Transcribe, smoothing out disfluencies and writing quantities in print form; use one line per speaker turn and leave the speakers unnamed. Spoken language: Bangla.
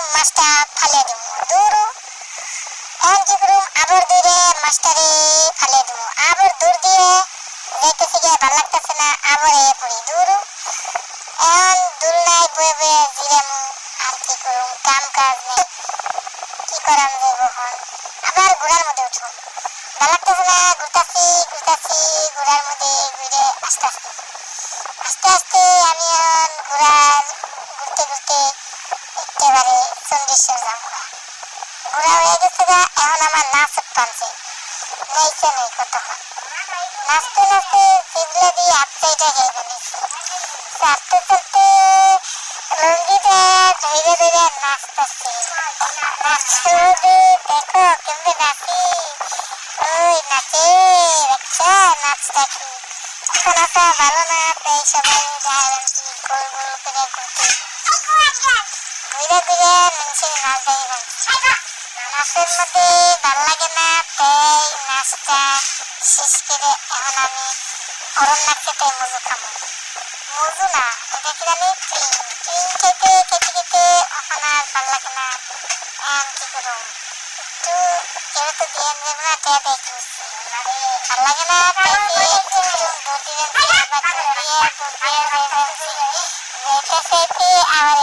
মাছটা ফালিয়ে দিব দূর এখন কি করুম আবার দূরে মাছটারে ফালিয়ে দিব আবার দূর দিয়ে যাইতেছে গিয়ে ভালো লাগতেছে না আবার এ পড়ি দূর এখন দূর নাই বয়ে বয়ে জিরামু আর কি করুম কাম কাজ নেই কি করাম যাইব এখন আবার ঘোড়ার মধ্যে উঠুম ভালো লাগতেছে না ঘুরতাছি ঘুরতাছি ঘোড়ার মধ্যে ঘুরে আস্তে আস্তে আস্তে আস্তে আমি এখন ঘোড়ার ঘুরতে ঘুরতে একেবারে চন্দ্রেশ্বর যাবো ঘোড়া হয়ে গেছে গা এখন আমার নাচ পানছে নাইছে নাই কতক্ষণ নাচতে নাচতে জিবলা দিয়ে হাত চাইটা খেয়ে ফেলেছি চাপতে চাপতে লঙ্গিটা ধীরে ধীরে নাচতেছি নাচতে দেখো কেমনে নাচি ওই নাচে দেখছো নাচটা কি এখন আসা ভালো না তাই সবাই কি গোল গোল করে ঘুরতে ঘুরে ঘুরে মানুষের নাচ দেখে নাচের মধ্যে ভালো লাগে না তাই নাচটা শেষ করে এখন আমি গরম লাগছে তাই মজু খাবো মজু না এটা কি জানি ক্রিম ক্রিম খেতে খেতে খেতে এখন আর ভালো লাগে না এখন কি করবো একটু কেউ তো দিয়ে দেব না তাই দেখি ভালো লাগে না তাই একটু দৌড় দিবেন আবার দৌড়িয়ে দৌড়িয়ে যেতে যেতে আবার